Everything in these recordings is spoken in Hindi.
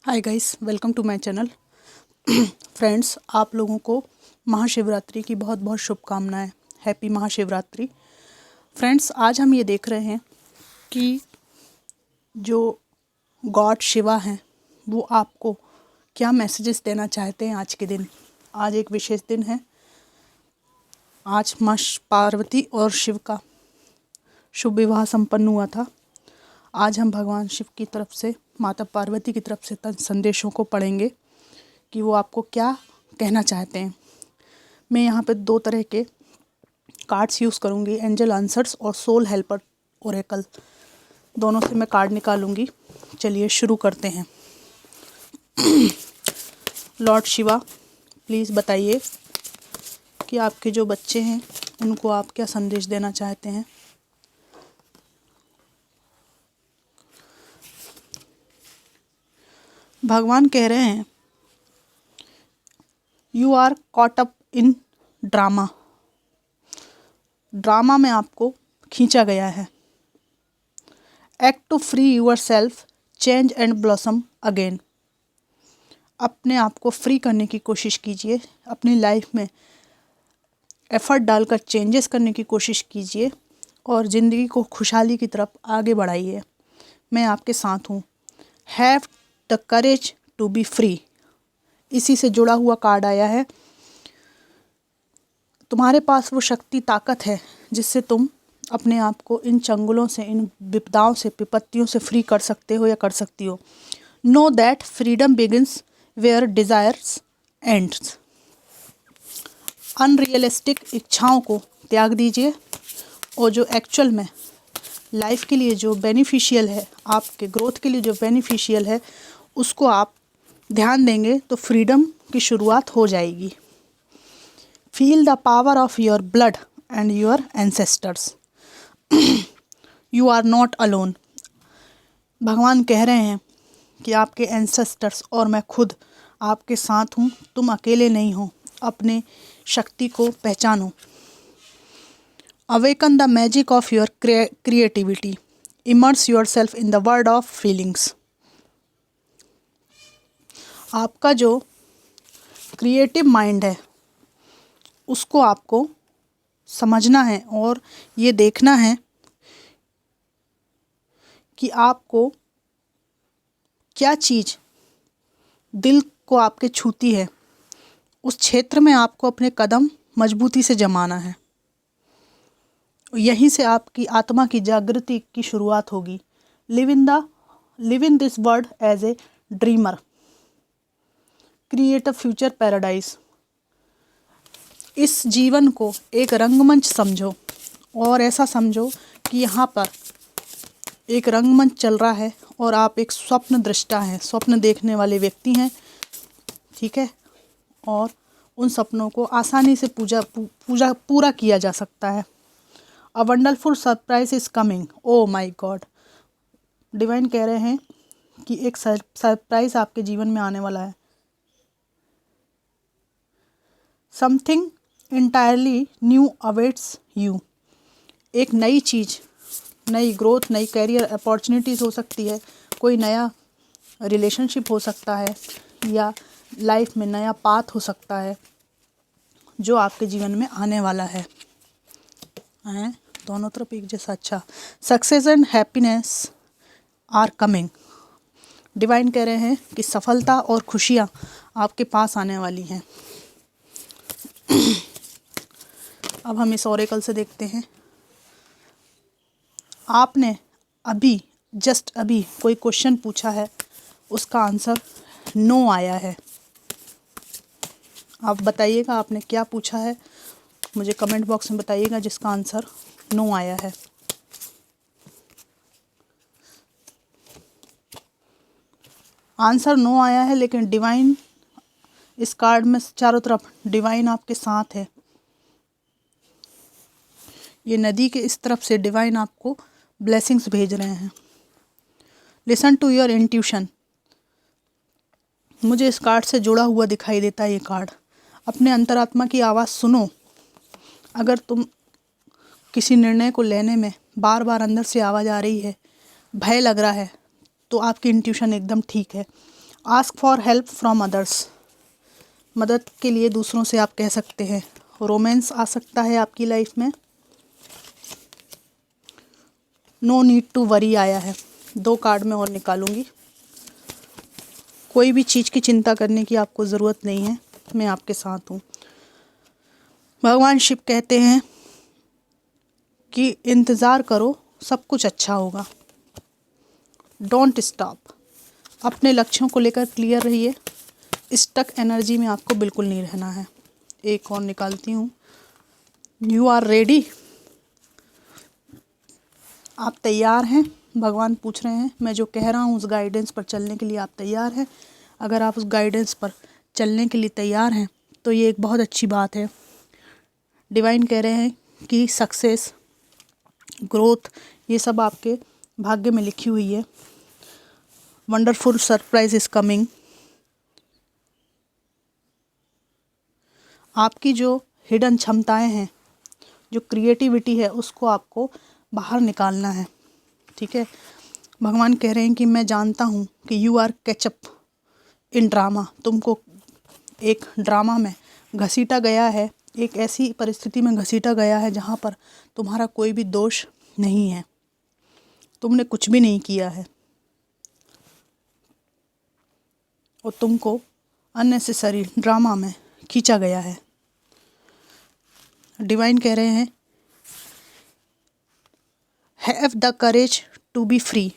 Hi guys, welcome to my channel. Friends, आप लोगों को महाशिवरात्रि की बहुत बहुत शुभकामनाएं। हैप्पी महाशिवरात्रि। फ्रेंड्स, आज हम ये देख रहे हैं कि जो गॉड शिवा हैं वो आपको क्या मैसेजेस देना चाहते हैं आज के दिन। आज एक विशेष दिन है। आज माँ पार्वती और शिव का शुभ विवाह संपन्न हुआ था। आज हम भगवान शिव की तरफ से, माता पार्वती की तरफ से संदेशों को पढ़ेंगे कि वो आपको क्या कहना चाहते हैं। मैं यहाँ पे 2 तरह के कार्ड्स यूज़ करूँगी, एंजल आंसर्स और सोल हेल्पर ओरेकल। दोनों से मैं कार्ड निकालूंगी। चलिए शुरू करते हैं। लॉर्ड शिवा, प्लीज़ बताइए कि आपके जो बच्चे हैं उनको आप क्या संदेश देना चाहते हैं। भगवान कह रहे हैं, you are caught up in drama. Drama में आपको खींचा गया है। Act to free yourself, change and blossom again. अपने आप को फ्री करने की कोशिश कीजिए। अपनी लाइफ में एफर्ट डालकर चेंजेस करने की कोशिश कीजिए और ज़िंदगी को खुशहाली की तरफ आगे बढ़ाइए। मैं आपके साथ हूँ। Have the courage to be free, इसी से जुड़ा हुआ कार्ड आया है। तुम्हारे पास वो शक्ति, ताकत है जिससे तुम अपने आप को इन चंगुलों से, इन विपदाओं से, विपत्तियों से फ्री कर सकते हो या कर सकती हो। Know that freedom begins where desires ends. Unrealistic इच्छाओं को त्याग दीजिए और जो एक्चुअल में लाइफ के लिए जो बेनिफिशियल है, आपके ग्रोथ के लिए जो बेनिफिशियल है, उसको आप ध्यान देंगे तो फ्रीडम की शुरुआत हो जाएगी। Feel the power of your blood and your ancestors. You are not alone. भगवान कह रहे हैं कि आपके एंसेस्टर्स और मैं खुद आपके साथ हूँ। तुम अकेले नहीं हो। अपने शक्ति को पहचानो। Awaken the magic of your creativity. Immerse your self in the world of feelings. आपका जो क्रिएटिव माइंड है उसको आपको समझना है और ये देखना है कि आपको क्या चीज़ दिल को आपके छूती है। उस क्षेत्र में आपको अपने कदम मजबूती से जमाना है। यहीं से आपकी आत्मा की जागृति की शुरुआत होगी। Live in this world as a dreamer. Create a future paradise. इस जीवन को एक रंगमंच समझो और ऐसा समझो कि यहाँ पर एक रंगमंच चल रहा है और आप एक स्वप्न दृष्टा हैं, स्वप्न देखने वाले व्यक्ति हैं, ठीक है। और उन सपनों को आसानी से पूरा किया जा सकता है। A wonderful surprise is coming. Oh my god, divine कह रहे हैं कि एक सरप्राइज आपके जीवन में आने वाला है। Something entirely new awaits you. एक नई चीज़, नई ग्रोथ, नई कैरियर अपॉर्चुनिटीज़ हो सकती है। कोई नया रिलेशनशिप हो सकता है या लाइफ में नया पाथ हो सकता है जो आपके जीवन में आने वाला है। दोनों तरफ एक जैसा। अच्छा, success and happiness are coming. Divine कह रहे हैं कि सफलता और खुशियाँ आपके पास आने वाली हैं। अब हम इस ओरेकल से देखते हैं। आपने जस्ट अभी कोई क्वेश्चन पूछा है, उसका आंसर नो आया है। आप बताइएगा आपने क्या पूछा है, मुझे कमेंट बॉक्स में बताइएगा जिसका आंसर नो आया है। आंसर नो आया है, लेकिन डिवाइन इस कार्ड में चारों तरफ डिवाइन आपके साथ है। ये नदी के इस तरफ से डिवाइन आपको ब्लेसिंग्स भेज रहे हैं। Listen to your intuition. मुझे इस कार्ड से जुड़ा हुआ दिखाई देता है ये कार्ड। अपने अंतरात्मा की आवाज़ सुनो। अगर तुम किसी निर्णय को लेने में बार बार अंदर से आवाज़ आ रही है, भय लग रहा है, तो आपकी इंट्यूशन एकदम ठीक है। Ask for help from others, मदद के लिए दूसरों से आप कह सकते हैं। रोमांस आ सकता है आपकी लाइफ में। नो नीड टू वरी आया है। 2 कार्ड में और निकालूंगी। कोई भी चीज़ की चिंता करने की आपको ज़रूरत नहीं है, मैं आपके साथ हूँ। भगवान शिव कहते हैं कि इंतज़ार करो, सब कुछ अच्छा होगा। डोंट स्टॉप, अपने लक्ष्यों को लेकर क्लियर रहिए। स्टक एनर्जी में आपको बिल्कुल नहीं रहना है। एक और निकालती हूँ। यू आर रेडी, आप तैयार हैं? भगवान पूछ रहे हैं मैं जो कह रहा हूँ उस गाइडेंस पर चलने के लिए आप तैयार हैं? अगर आप उस गाइडेंस पर चलने के लिए तैयार हैं तो ये एक बहुत अच्छी बात है। डिवाइन कह रहे हैं कि सक्सेस, ग्रोथ, ये सब आपके भाग्य में लिखी हुई है। Wonderful surprise is coming. आपकी जो हिडन क्षमताएं हैं, जो क्रिएटिविटी है, उसको आपको बाहर निकालना है। ठीक है, भगवान कह रहे हैं कि मैं जानता हूँ कि you are catch up in drama, तुमको एक ड्रामा में घसीटा गया है, एक ऐसी परिस्थिति में घसीटा गया है जहाँ पर तुम्हारा कोई भी दोष नहीं है, तुमने कुछ भी नहीं किया है और तुमको अननेसेसरी ड्रामा में खींचा गया है। डिवाइन कह रहे हैं have the courage to be free,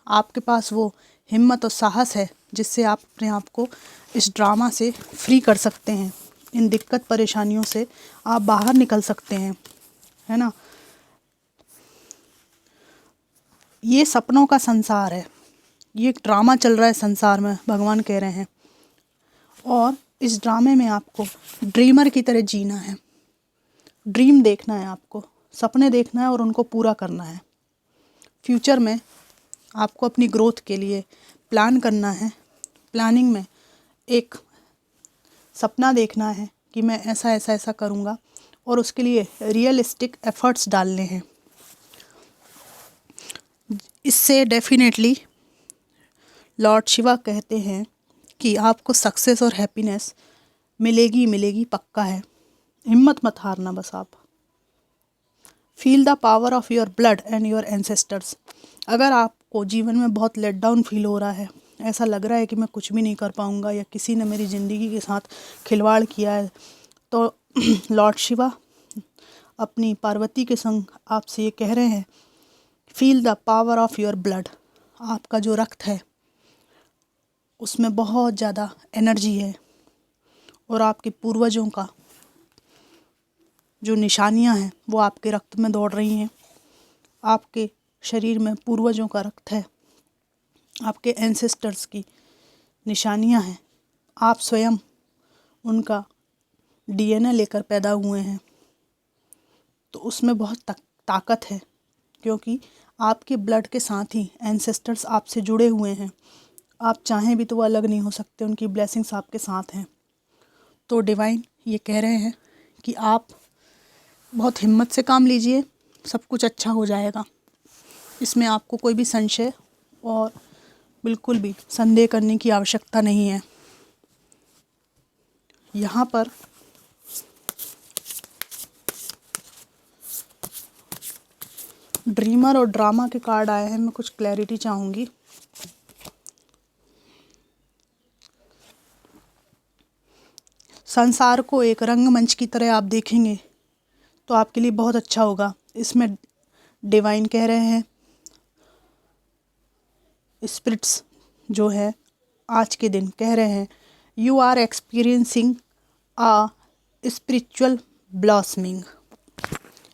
आपके पास वो हिम्मत और साहस है जिससे आप अपने आप को इस ड्रामा से फ्री कर सकते हैं। इन दिक्कत परेशानियों से आप बाहर निकल सकते हैं, है ना। ये सपनों का संसार है, ये एक ड्रामा चल रहा है संसार में, भगवान कह रहे हैं। और इस ड्रामे में आपको ड्रीमर की तरह जीना है। ड्रीम देखना है आपको, सपने देखना है और उनको पूरा करना है। फ्यूचर में आपको अपनी ग्रोथ के लिए प्लान करना है। प्लानिंग में एक सपना देखना है कि मैं ऐसा ऐसा ऐसा करूँगा और उसके लिए रियलिस्टिक एफर्ट्स डालने हैं। इससे डेफिनेटली लॉर्ड शिवा कहते हैं कि आपको सक्सेस और हैप्पीनेस मिलेगी मिलेगी, पक्का है। हिम्मत मत हारना बस आप। Feel the power of your blood and your ancestors. अगर आपको जीवन में बहुत लेट डाउन फील हो रहा है, ऐसा लग रहा है कि मैं कुछ भी नहीं कर पाऊँगा या किसी ने मेरी ज़िंदगी के साथ खिलवाड़ किया है, तो लॉर्ड शिवा अपनी पार्वती के संग आपसे ये कह रहे हैं, feel the power of your blood. आपका जो रक्त है उसमें बहुत ज़्यादा एनर्जी है और आपके पूर्वजों का जो निशानियां हैं वो आपके रक्त में दौड़ रही हैं। आपके शरीर में पूर्वजों का रक्त है, आपके एंसेस्टर्स की निशानियां हैं। आप स्वयं उनका डीएनए लेकर पैदा हुए हैं, तो उसमें बहुत ताकत है, क्योंकि आपके ब्लड के साथ ही एंसेस्टर्स आपसे जुड़े हुए हैं। आप चाहें भी तो वो अलग नहीं हो सकते, उनकी ब्लेसिंग्स आपके साथ हैं। तो डिवाइन ये कह रहे हैं कि आप बहुत हिम्मत से काम लीजिए, सब कुछ अच्छा हो जाएगा। इसमें आपको कोई भी संशय और बिल्कुल भी संदेह करने की आवश्यकता नहीं है। यहाँ पर ड्रीमर और ड्रामा के कार्ड आए हैं, मैं कुछ क्लैरिटी चाहूँगी। संसार को एक रंगमंच की तरह आप देखेंगे तो आपके लिए बहुत अच्छा होगा। इसमें डिवाइन कह रहे हैं, स्पिरिट्स जो है आज के दिन कह रहे हैं, you are experiencing a spiritual blossoming.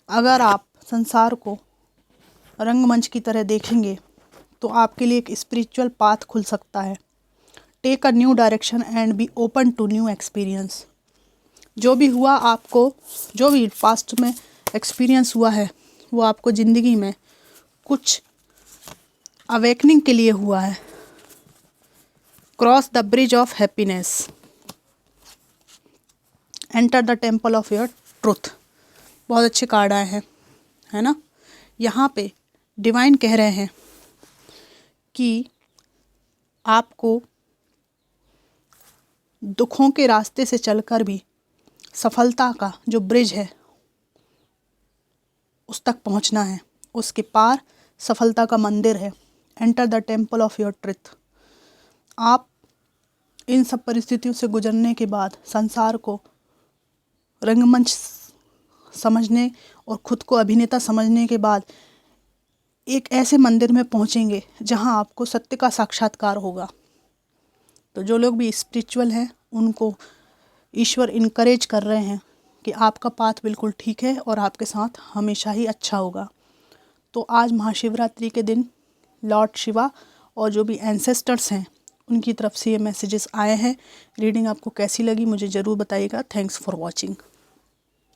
अगर आप संसार को रंगमंच की तरह देखेंगे तो आपके लिए एक स्पिरिचुअल पाथ खुल सकता है। Take a new direction and be open to new experience. जो भी हुआ आपको, जो भी पास्ट में एक्सपीरियंस हुआ है वो आपको ज़िंदगी में कुछ अवेकनिंग के लिए हुआ है। Cross the bridge of happiness, enter the temple of your truth. बहुत अच्छे कार्ड आए हैं, है ना। यहाँ पे डिवाइन कह रहे हैं कि आपको दुखों के रास्ते से चलकर भी सफलता का जो ब्रिज है उस तक पहुंचना है। उसके पार सफलता का मंदिर है। Enter the temple of your truth. आप इन सब परिस्थितियों से गुजरने के बाद संसार को रंगमंच समझने और खुद को अभिनेता समझने के बाद एक ऐसे मंदिर में पहुंचेंगे जहां आपको सत्य का साक्षात्कार होगा। तो जो लोग भी स्पिरिचुअल हैं उनको ईश्वर इनकरेज कर रहे हैं कि आपका पाथ बिल्कुल ठीक है और आपके साथ हमेशा ही अच्छा होगा। तो आज महाशिवरात्रि के दिन लॉर्ड शिवा और जो भी एंसेस्टर्स हैं उनकी तरफ से ये मैसेजेस आए हैं। रीडिंग आपको कैसी लगी मुझे ज़रूर बताइएगा। Thanks for watching.